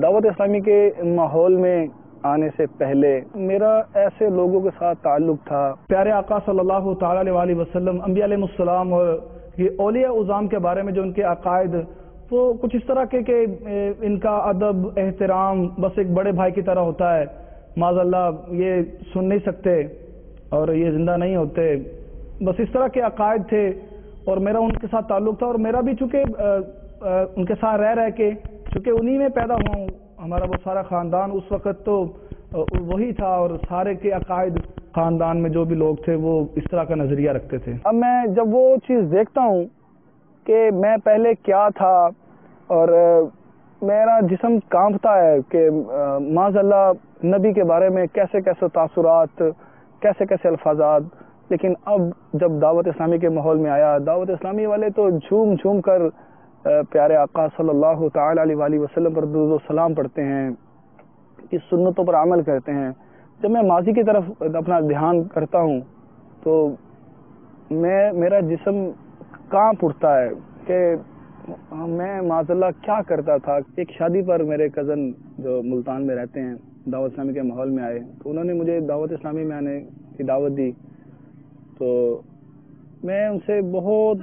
دعوت اسلامی کے ماحول میں آنے سے پہلے میرا ایسے لوگوں کے ساتھ تعلق تھا. پیارے آقا صلی اللہ تعالی علیہ وسلم، انبیاء علیہ السلام اور یہ اولیاء عظام کے بارے میں جو ان کے عقائد وہ کچھ اس طرح کے کہ ان کا ادب احترام بس ایک بڑے بھائی کی طرح ہوتا ہے. معاذ اللہ یہ سن نہیں سکتے اور یہ زندہ نہیں ہوتے، بس اس طرح کے عقائد تھے. اور میرا ان کے ساتھ تعلق تھا، اور میرا بھی چونکہ ان کے ساتھ رہ کے چونکہ انہی میں پیدا ہوا ہوں، ہمارا وہ سارا خاندان اس وقت تو وہی تھا، اور سارے کے عقائد خاندان میں جو بھی لوگ تھے وہ اس طرح کا نظریہ رکھتے تھے. اب میں جب وہ چیز دیکھتا ہوں کہ میں پہلے کیا تھا اور میرا جسم کانپتا ہے کہ معاذ اللہ نبی کے بارے میں کیسے کیسے تاثرات، کیسے کیسے الفاظات. لیکن اب جب دعوت اسلامی کے ماحول میں آیا، دعوت اسلامی والے تو جھوم جھوم کر پیارے آقا صلی اللہ تعالی علیہ وآلہ وسلم پر درود و سلام پڑھتے ہیں، اس سنتوں پر عمل کرتے ہیں. جب میں ماضی کی طرف اپنا دھیان کرتا ہوں تو میرا جسم کانپ اٹھتا ہے کہ میں معاذ اللہ کیا کرتا تھا. ایک شادی پر میرے کزن جو ملتان میں رہتے ہیں دعوت اسلامی کے ماحول میں آئے، تو انہوں نے مجھے دعوت اسلامی میں آنے کی دعوت دی. تو میں ان سے بہت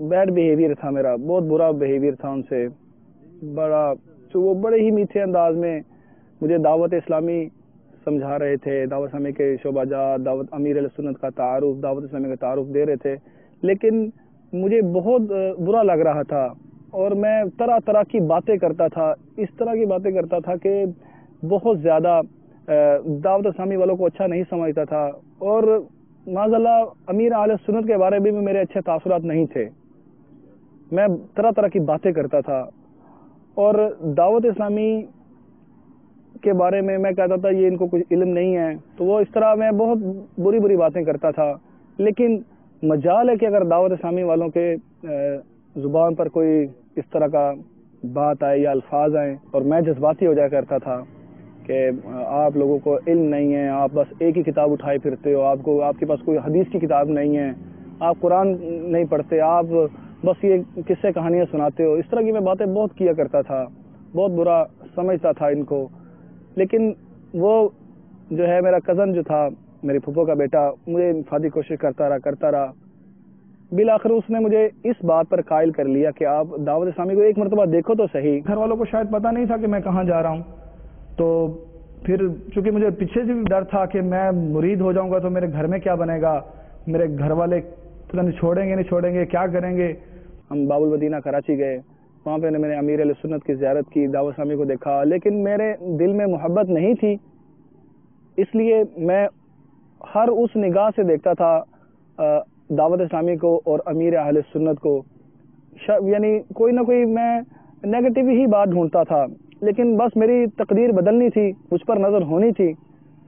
بیڈ بیہیویئر تھا، میرا بہت برا بیہیویئر تھا ان سے. وہ بڑے ہی میٹھے انداز میں مجھے دعوت اسلامی سمجھا رہے تھے، دعوت اسلامی کے شعبہ جات، دعوت امیر علیہ سنت کا تعارف، دعوت اسلامی کا تعارف دے رہے تھے. لیکن مجھے بہت برا لگ رہا تھا اور میں طرح طرح کی باتیں کرتا تھا، اس طرح کی باتیں کرتا تھا کہ بہت زیادہ دعوت اسلامی والوں کو اچھا نہیں سمجھتا تھا. اور معاذ اللہ امیر علیہ سنت کے بارے میں بھی میرے اچھے تاثرات نہیں تھے. میں طرح طرح کی باتیں کرتا تھا اور دعوت اسلامی کے بارے میں کہتا تھا یہ ان کو کچھ علم نہیں ہے. تو وہ اس طرح میں بہت بری بری باتیں کرتا تھا. لیکن مجال ہے کہ اگر دعوت اسلامی والوں کے زبان پر کوئی اس طرح کا بات آئے یا الفاظ آئیں اور میں جذباتی ہو جایا کرتا تھا کہ آپ لوگوں کو علم نہیں ہے، آپ بس ایک ہی کتاب اٹھائے پھرتے ہو، آپ کے پاس کوئی حدیث کی کتاب نہیں ہے، آپ قرآن نہیں پڑھتے، آپ بس یہ قصے کہانیاں سناتے ہو. اس طرح کی میں باتیں بہت کیا کرتا تھا، بہت برا سمجھتا تھا ان کو. لیکن وہ جو ہے میرا کزن جو تھا، میری پھپھو کا بیٹا، مجھے انفرادی کوشش کرتا رہا. بالآخر اس نے مجھے اس بات پر قائل کر لیا کہ آپ دعوت اسلامی کو ایک مرتبہ دیکھو تو صحیح. گھر والوں کو شاید پتہ نہیں تھا کہ میں کہاں جا رہا ہوں، تو پھر چونکہ مجھے پیچھے سے بھی ڈر تھا کہ میں مرید ہو جاؤں گا تو میرے گھر میں کیا بنے گا، میرے گھر والے پتہ نہیں چھوڑیں گے کیا کریں گے. ہم باب المدینہ کراچی گئے، وہاں پہ میں نے امیر علیہ سنت کی زیارت کی، دعوت اسلامی کو دیکھا. لیکن میرے دل میں محبت نہیں تھی، اس لیے میں ہر اس نگاہ سے دیکھتا تھا دعوت اسلامی کو اور امیر اہل سنت کو. یعنی کوئی نہ کوئی میں نیگیٹو ہی بات ڈھونڈتا تھا. لیکن بس میری تقدیر بدلنی تھی، مجھ پر نظر ہونی تھی.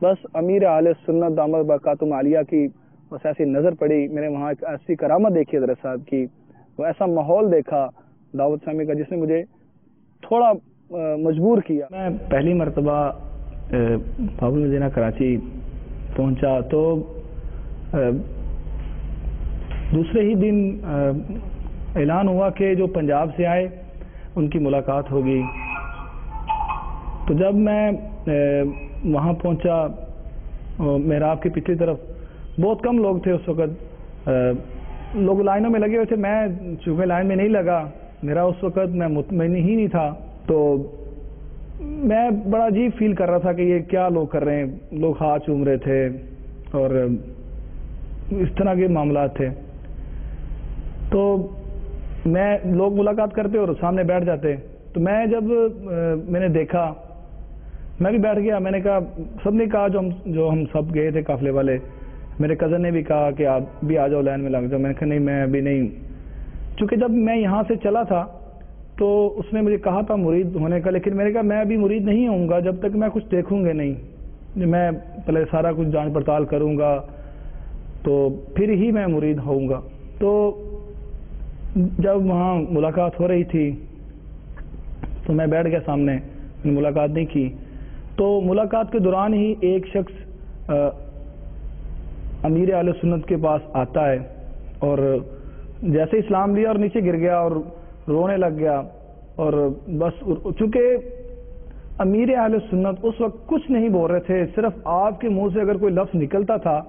بس امیر اہل سنت دامت برکاتہم عالیہ کی بس ایسی نظر پڑی، میں نے وہاں ایک ایسی کرامت دیکھی حضرت صاحب کی، وہ ایسا ماحول دیکھا دعوت اسلامی کا جس نے مجھے تھوڑا مجبور کیا. میں پہلی مرتبہ باب المدینہ کراچی پہنچا تو دوسرے ہی دن اعلان ہوا کہ جو پنجاب سے آئے ان کی ملاقات ہوگی. تو جب میں وہاں پہنچا، محراب کی پچھلی طرف بہت کم لوگ تھے اس وقت، لوگ لائنوں میں لگے ہوئے تھے. میں چونکہ لائن میں نہیں لگا، میرا اس وقت میں مطمئن ہی نہیں تھا، تو میں بڑا عجیب فیل کر رہا تھا کہ یہ کیا لوگ کر رہے ہیں. لوگ ہاتھ چوم رہے تھے اور اس طرح کے معاملات تھے. تو لوگ ملاقات کرتے اور سامنے بیٹھ جاتے. تو میں نے دیکھا، میں بھی بیٹھ گیا. میں نے کہا، سب نے کہا جو ہم سب گئے تھے قافلے والے، میرے کزن نے بھی کہا کہ آپ بھی آ جاؤ لائن میں لگ جاؤ. میں نے کہا نہیں، میں ابھی نہیں. چونکہ جب میں یہاں سے چلا تھا تو اس نے مجھے کہا تھا مرید ہونے کا، لیکن میں نے کہا میں ابھی مرید نہیں ہوں گا جب تک میں کچھ دیکھوں گا نہیں. میں پہلے سارا کچھ جانچ پڑتال کروں گا تو پھر ہی میں مرید ہوں گا. تو جب وہاں ملاقات ہو رہی تھی تو میں بیٹھ گیا سامنے، میں نے ملاقات نہیں کی. تو ملاقات کے دوران ہی ایک شخص امیر اہل سنت کے پاس آتا ہے اور جیسے اسلام لیا اور نیچے گر گیا اور رونے لگ گیا. اور بس چونکہ امیر اہل سنت اس وقت کچھ نہیں بول رہے تھے، صرف آپ کے منہ سے اگر کوئی لفظ نکلتا تھا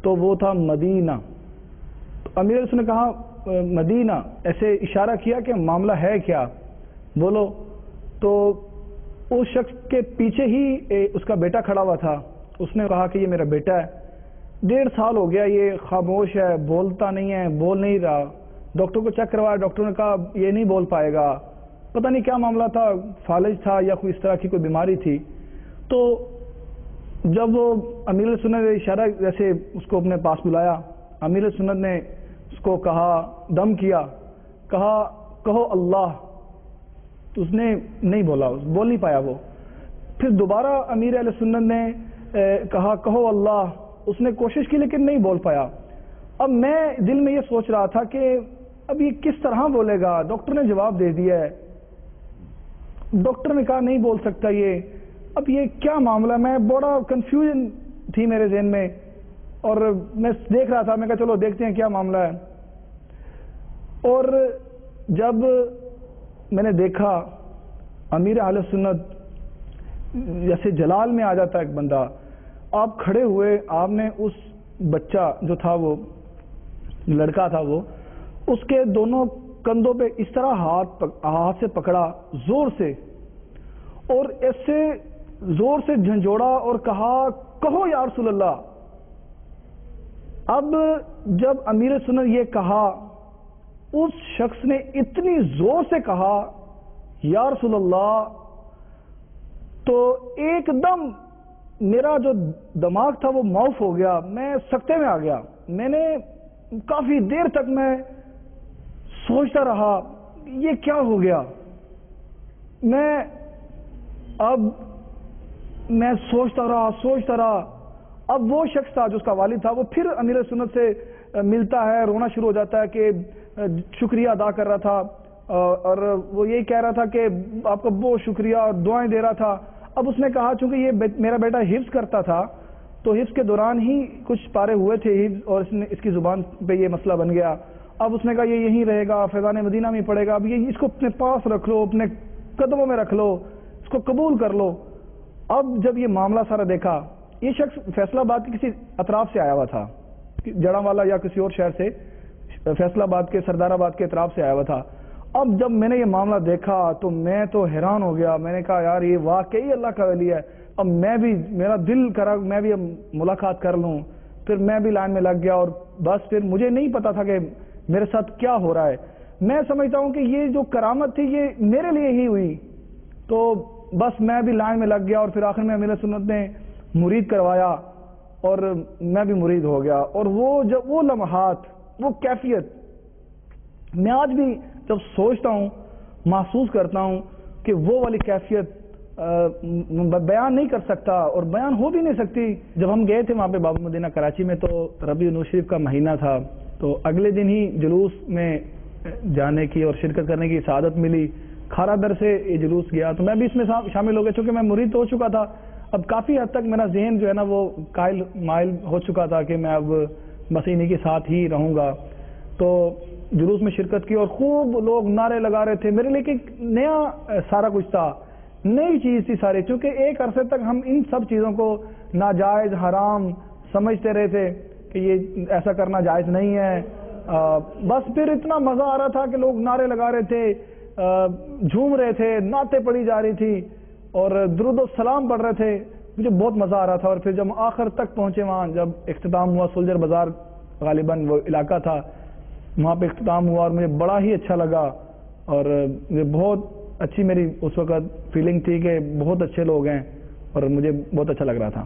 تو وہ تھا مدینہ. امیر اہل سنت نے کہا مدینہ، ایسے اشارہ کیا کہ معاملہ ہے کیا، بولو. تو اس شخص کے پیچھے ہی اس کا بیٹا کھڑا ہوا تھا. اس نے کہا کہ یہ میرا بیٹا ہے، 1.5 سال ہو گیا یہ خاموش ہے، بولتا نہیں ہے، بول نہیں رہا. ڈاکٹر کو چیک کروایا، ڈاکٹر نے کہا یہ نہیں بول پائے گا. پتہ نہیں کیا معاملہ تھا، فالج تھا یا کوئی اس طرح کی کوئی بیماری تھی. تو جب وہ امیر سنت نے اشارہ جیسے اس کو اپنے پاس بلایا، امیر سنت نے اس کو کہا، دم کیا، کہا کہو اللہ. تو اس نے نہیں بولا، بول نہیں پایا وہ. پھر دوبارہ امیر اہل سنت نے کہا کہو اللہ. اس نے کوشش کی لیکن نہیں بول پایا. اب میں دل میں یہ سوچ رہا تھا کہ اب یہ کس طرح بولے گا. ڈاکٹر نے جواب دے دیا ہے، ڈاکٹر نے کہا نہیں بول سکتا یہ. اب یہ کیا معاملہ، میں بڑا کنفیوژن تھی میرے ذہن میں، اور میں دیکھ رہا تھا. میں کہا چلو دیکھتے ہیں کیا معاملہ ہے. اور جب میں نے دیکھا امیر اہل سنت جیسے جلال میں آ جاتا ہے ایک بندہ، آپ کھڑے ہوئے، آپ نے اس بچہ جو تھا، وہ لڑکا تھا، وہ اس کے دونوں کندھوں پہ اس طرح ہاتھ سے پکڑا زور سے، اور ایسے زور سے جھنجھوڑا اور کہا کہو یا رسول اللہ. اب جب امیر سنت یہ کہا، اس شخص نے اتنی زور سے کہا یا رسول اللہ، تو ایک دم میرا جو دماغ تھا وہ معاف ہو گیا، میں سکتے میں آ گیا. میں نے کافی دیر تک میں سوچتا رہا یہ کیا ہو گیا. میں سوچتا رہا. اب وہ شخص تھا جو اس کا والد تھا، وہ پھر امیر سنت سے ملتا ہے، رونا شروع ہو جاتا ہے کہ شکریہ ادا کر رہا تھا، اور وہ یہی کہہ رہا تھا کہ آپ کا بہت شکریہ، اور دعائیں دے رہا تھا. اب اس نے کہا چونکہ یہ میرا بیٹا حفظ کرتا تھا، تو حفظ کے دوران ہی کچھ پارے ہوئے تھے حفظ، اور اس کی زبان پہ یہ مسئلہ بن گیا. اب اس نے کہا یہ یہیں رہے گا، فیضان مدینہ میں پڑھے گا. اب یہ اس کو اپنے پاس رکھ لو، اپنے قدموں میں رکھ لو، اس کو قبول کر لو. اب جب یہ معاملہ سارا دیکھا، یہ شخص فیصل آباد کے کسی اطراف سے آیا ہوا تھا، جڑاں والا یا کسی اور شہر سے، فیصل آباد کے سردار آباد کے اطراف سے آیا ہوا تھا. اب جب میں نے یہ معاملہ دیکھا تو میں تو حیران ہو گیا. میں نے کہا یار یہ واقعی اللہ کا ولی ہے. اب میرا دل کرا میں بھی اب ملاقات کر لوں. پھر میں بھی لائن میں لگ گیا، اور بس پھر مجھے نہیں پتا تھا کہ میرے ساتھ کیا ہو رہا ہے. میں سمجھتا ہوں کہ یہ جو کرامت تھی یہ میرے لیے ہی ہوئی. تو بس میں بھی لائن میں لگ گیا، اور پھر آخر میں امیر سنت نے مرید کروایا، اور میں بھی مرید ہو گیا. اور وہ لمحات، وہ کیفیت، میں آج بھی جب سوچتا ہوں محسوس کرتا ہوں کہ وہ والی کیفیت بیان نہیں کر سکتا، اور بیان ہو بھی نہیں سکتی. جب ہم گئے تھے وہاں پہ باب المدینہ کراچی میں، تو ربیع الاول شریف کا مہینہ تھا، تو اگلے دن ہی جلوس میں جانے کی اور شرکت کرنے کی سعادت ملی. کھارا در سے یہ جلوس گیا، تو میں بھی اس میں شامل ہو گیا. چونکہ میں مرید ہو چکا تھا، اب کافی حد تک میرا ذہن جو ہے نا وہ قائل مائل ہو چکا تھا کہ میں اب بس انہی کے ساتھ ہی رہوں گا. تو جلوس میں شرکت کی، اور خوب لوگ نعرے لگا رہے تھے. میرے لیے ایک نیا سارا کچھ تھا، نئی چیز تھی ساری. چونکہ ایک عرصے تک ہم ان سب چیزوں کو ناجائز، حرام سمجھتے رہے تھے کہ یہ ایسا کرنا جائز نہیں ہے. بس پھر اتنا مزہ آ رہا تھا کہ لوگ نعرے لگا رہے تھے، جھوم رہے تھے، نعتیں پڑھی جا رہی تھی، اور درود و سلام پڑھ رہے تھے. مجھے بہت مزہ آ رہا تھا. اور پھر جب آخر تک پہنچے، وہاں جب اختتام ہوا، سولجر بازار غالباً وہ علاقہ تھا، وہاں پہ اختتام ہوا، اور مجھے بڑا ہی اچھا لگا. اور مجھے بہت اچھی میری اس وقت فیلنگ تھی کہ بہت اچھے لوگ ہیں، اور مجھے بہت اچھا لگ رہا تھا.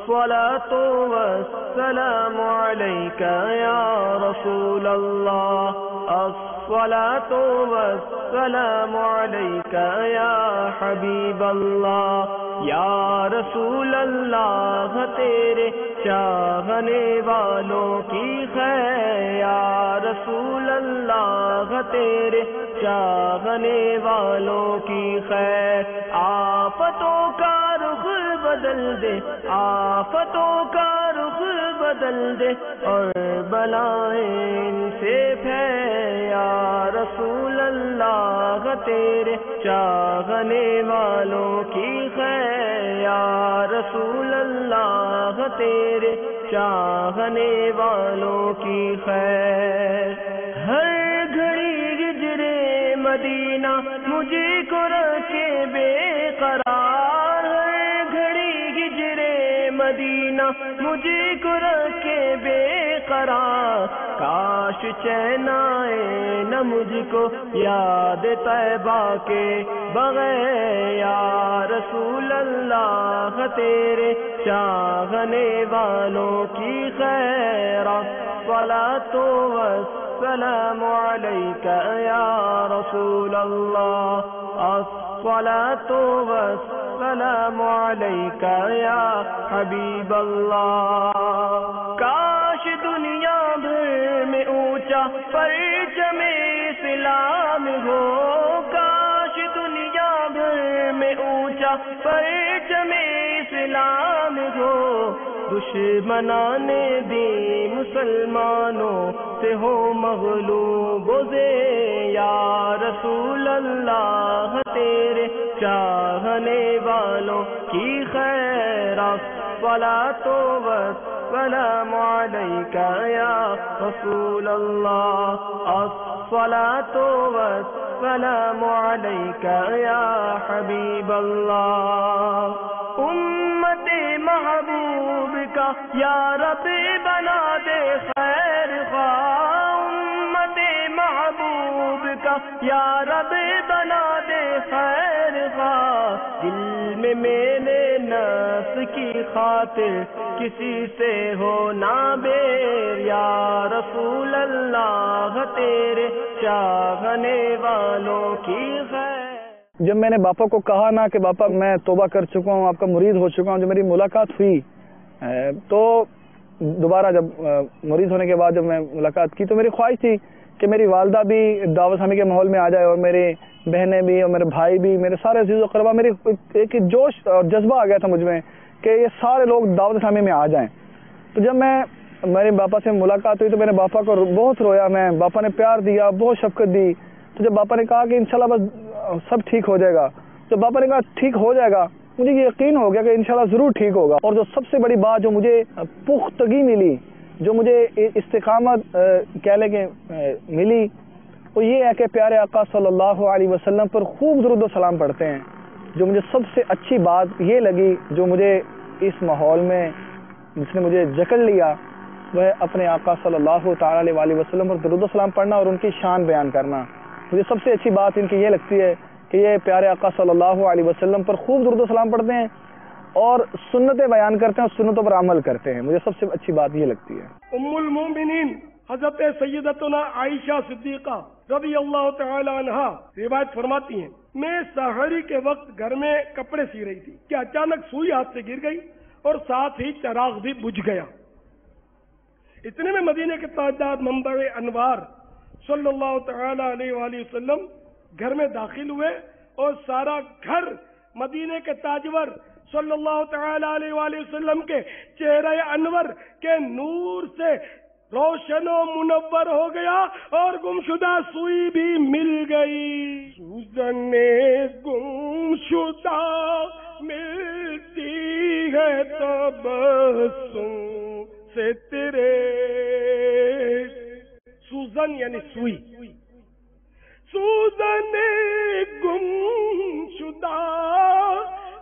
الصلاة والسلام عليك يا رسول الله، الصلاة والسلام عليك يا حبيب الله. یا رسول اللہ تیرے چاہنے والوں کی خیر، یا رسول اللہ تیرے چاہنے والوں کی خیر. آفتوں کا رخ بدل دے، آفتوں کا رخ بدل دے، اور بلائیں ان سے پھیر. یا رسول اللہ تیرے چاہنے والوں کی خیر یا رسول اللہ تیرے چاہنے والوں کی خیر ہر گھڑی ہجرے مدینہ مجھے کو رکھے بے قرار ہر گھڑی ہجرے مدینہ مجھے کو رکھے بے قرار کاش چین آئے نہ مجھ کو یاد طیبہ کے بغیر یا رسول اللہ تیرے چاہنے والوں کی خیر الصلاۃ والسلام علیک یا رسول اللہ الصلاۃ والسلام علیک یا حبیب اللہ کاش دنیا بھر میں اونچا پرچم اسلام ہو کاش دنیا بھر میں اونچا پرچم اسلام ہو دشمنان دی مسلمانوں سے ہو مغلوب یا رسول اللہ تیرے چاہنے والوں کی خیر الصلاۃ والسلام علیک یا رسول اللہ الصلاۃ والسلام علیک یا حبیب اللہ امت محبوب کا یا رب بنا دے خیر خواہ امت محبوب کا یا رب بنا دے خیر خواہ دل میں میرے نفس کی خاطر کسی سے ہو نہ بیر یا رسول اللہ تیرے چاہنے والوں کی خیر جب میں نے باپا کو کہا نا کہ باپا میں توبہ کر چکا ہوں آپ کا مرید ہو چکا ہوں جب میری ملاقات ہوئی تو دوبارہ جب مرید ہونے کے بعد جب میں ملاقات کی تو میری خواہش تھی کہ میری والدہ بھی دعوت اسلامی کے ماحول میں آ جائے اور میری بہنیں بھی اور میرے بھائی بھی میرے سارے عزیز و اقربا میری ایک جوش اور جذبہ آ گیا تھا مجھ میں کہ یہ سارے لوگ دعوت اسلامی میں آ جائیں. تو جب میرے باپا سے ملاقات ہوئی تو میں نے باپا کو بہت رویا میں باپا نے پیار دیا بہت شفقت دی. تو جب باپا نے کہا کہ انشاءاللہ بس سب ٹھیک ہو جائے گا جب باپا نے کہا ٹھیک ہو جائے گا مجھے یہ یقین ہو گیا کہ انشاءاللہ ضرور ٹھیک ہوگا. اور جو سب سے بڑی بات جو مجھے پختگی ملی جو مجھے استقامت کہہ لیں کہ ملی وہ یہ ہے کہ پیارے آقا صلی اللہ علیہ وسلم پر خوب درود و سلام پڑھتے ہیں. جو مجھے سب سے اچھی بات یہ لگی جو مجھے اس ماحول میں جس نے مجھے جکڑ لیا وہ اپنے آقا صلی اللہ تعالی علیہ وسلم پر درود و سلام پڑھنا اور ان کی شان بیان کرنا. مجھے سب سے اچھی بات ان کی یہ لگتی ہے کہ یہ پیارے آقا صلی اللہ علیہ وسلم پر خوب درود و سلام پڑھتے ہیں اور سنتیں بیان کرتے ہیں اور سنتوں پر عمل کرتے ہیں. مجھے سب سے اچھی بات یہ لگتی ہے. ام المومنین حضرت سیدتنا عائشہ صدیقہ رضی اللہ تعالی عنہا روایت فرماتی ہیں میں سحری کے وقت گھر میں کپڑے سی رہی تھی کہ اچانک سوئی ہاتھ سے گر گئی اور ساتھ ہی چراغ بھی بجھ گیا. اتنے میں مدینے کے تاجدار منبع انوار صلی اللہ تعالی علیہ وآلہ وسلم گھر میں داخل ہوئے اور سارا گھر مدینے کے تاجور صلی اللہ تعالی علیہ وآلہ وسلم کے چہرہ انور کے نور سے روشن و منور ہو گیا اور گمشدہ سوئی بھی مل گئی. سوزن گمشدہ ملتی ہے تبسم سے تیرے. سوزن یعنی سوئی. سوزن گمشدہ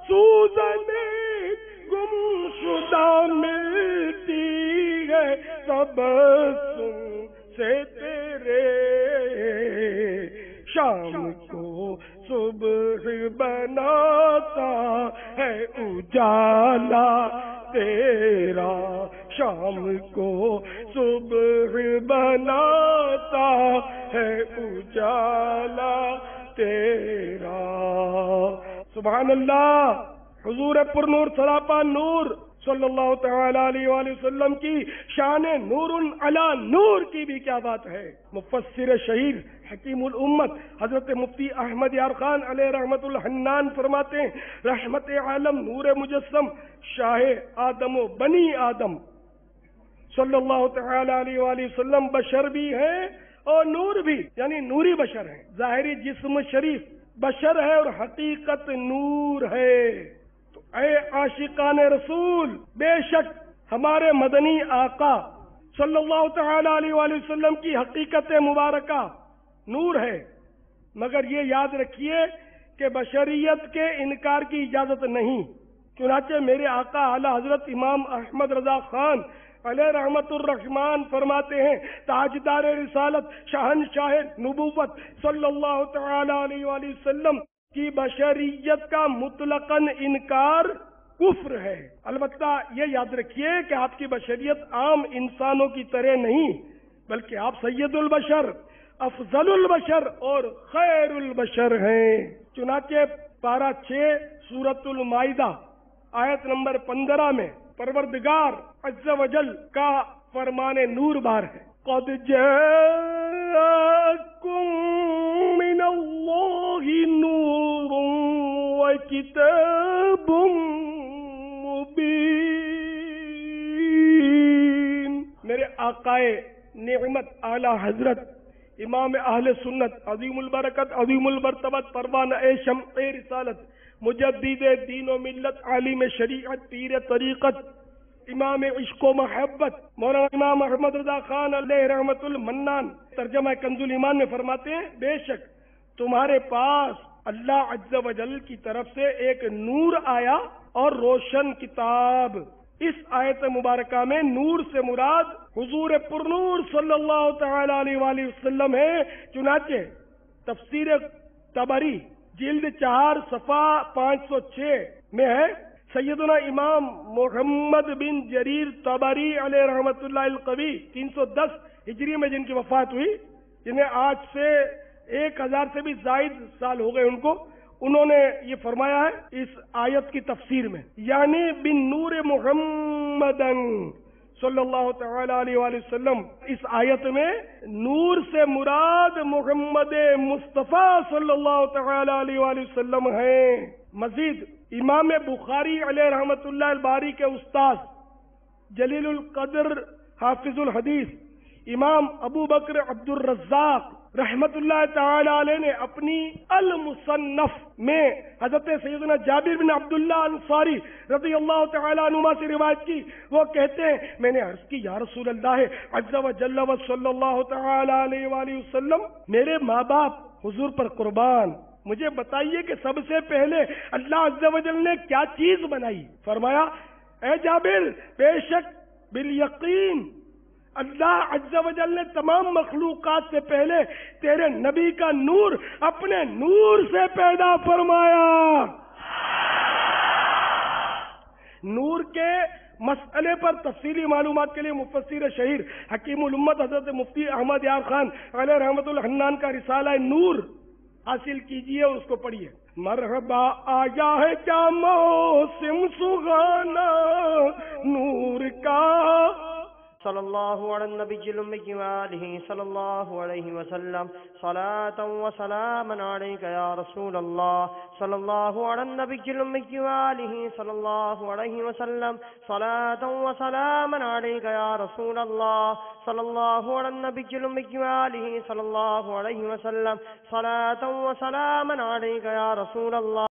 سوزن گمشدہ ملتی ہے تبسم سے تیرے. شام کو صبح بناتا ہے اجالا تیرا. شام کو صبح بناتا ہے اجالا تیرا. سبحان اللہ. حضور پر نور سراپا نور صلی اللہ تعالی علیہ وآلہ وسلم کی شان نور علی نور کی بھی کیا بات ہے. مفسر شہیر حکیم الامت حضرت مفتی احمد یار خان علیہ رحمت الحنان فرماتے ہیں رحمت عالم نور مجسم شاہ آدم و بنی آدم صلی اللہ تعالی علیہ وآلہ وسلم بشر بھی ہیں اور نور بھی یعنی نوری بشر ہیں. ظاہری جسم شریف بشر ہے اور حقیقت نور ہے۔ تو اے عاشقان رسول، بے شک ہمارے مدنی آقا صلی اللہ تعالی علیہ وآلہ وسلم کی حقیقت مبارکہ نور ہے، مگر یہ یاد رکھیے کہ بشریت کے انکار کی اجازت نہیں۔ چنانچہ میرے آقا اعلی حضرت امام احمد رضا خان علیہ رحمت الرحمان فرماتے ہیں، تاجدار رسالت شہنشاہ نبوت صلی اللہ تعالی علیہ وآلہ وسلم کی بشریت کا مطلقاً انکار کفر ہے۔ البتہ یہ یاد رکھیے کہ آپ کی بشریت عام انسانوں کی طرح نہیں، بلکہ آپ سید البشر، افضل البشر اور خیر البشر ہیں۔ چنانچہ پارہ 6 سورۃ المائدہ آیت نمبر 15 میں پروردگار عز و جل کا فرمان نور بار ہے، قد جاءکم من اللہ نور وکتاب مبین۔ میرے آقائے نعمت اعلی حضرت امام اہل سنت عظیم البرکت عظیم المرتبت پروانہ شمع رسالت مجدد دین و ملت عالم شریعت پیر طریقت امام عشق و محبت مولانا امام احمد رضا خان علیہ رحمت المنان ترجمہ کنز الایمان میں فرماتے ہیں، بے شک تمہارے پاس اللہ عز و جل کی طرف سے ایک نور آیا اور روشن کتاب۔ اس آیت مبارکہ میں نور سے مراد حضور پرنور صلی اللہ تعالی علیہ وآلہ وسلم ہے۔ چنانچہ تفسیر طبری جلد 4 صفحہ 506 میں ہے، سیدنا امام محمد بن جریر طبری علیہ رحمت اللہ القوی 310 ہجری میں جن کی وفات ہوئی، جنہیں آج سے 1000 سے بھی زائد سال ہو گئے ان کو، انہوں نے یہ فرمایا ہے اس آیت کی تفسیر میں، یعنی بن نور محمد صلی اللہ تعالی علیہ وآلہ وسلم، اس آیت میں نور سے مراد محمد مصطفیٰ صلی اللہ تعالی علیہ وآلہ وسلم ہیں۔ مزید امام بخاری علیہ رحمت اللہ الباری کے استاد جلیل القدر حافظ الحدیث امام ابو بکر عبد الرزاق رحمت اللہ تعالی علیہ نے اپنی المصنف میں حضرت سیدنا جابر بن عبداللہ انصاری رضی اللہ تعالی عنہما سے روایت کی، وہ کہتے ہیں میں نے عرض کی یا رسول اللہ عز و جل و صلی اللہ تعالی علیہ وآلہ وسلم، میرے ماں باپ حضور پر قربان، مجھے بتائیے کہ سب سے پہلے اللہ عز و جل نے کیا چیز بنائی؟ فرمایا اے جابر، بے شک بالیقین اللہ عز و جل نے تمام مخلوقات سے پہلے تیرے نبی کا نور اپنے نور سے پیدا فرمایا۔ نور کے مسئلے پر تفصیلی معلومات کے لیے مفسر شہیر حکیم الامت حضرت مفتی احمد یار خان علیہ رحمت الحنان کا رسالہ نور حاصل کیجئے اور اس کو پڑھیے۔ مرحبا آیا ہے کیا موسم سہانا نور کا، صلی اللہ علی النبی الأمی وآلہ صلی اللہ علیہ وسلم، صلاة و سلاما علیک یا رسول اللہ، صلی اللہ علی النبی الأمی وآلہ صلی اللہ علیہ وسلم، صلاة و سلاما علیک یا رسول اللہ، صلی اللہ علی النبی الأمی وآلہ صلی اللہ علیہ وسلم، صلاة و سلاما علیک یا رسول اللہ۔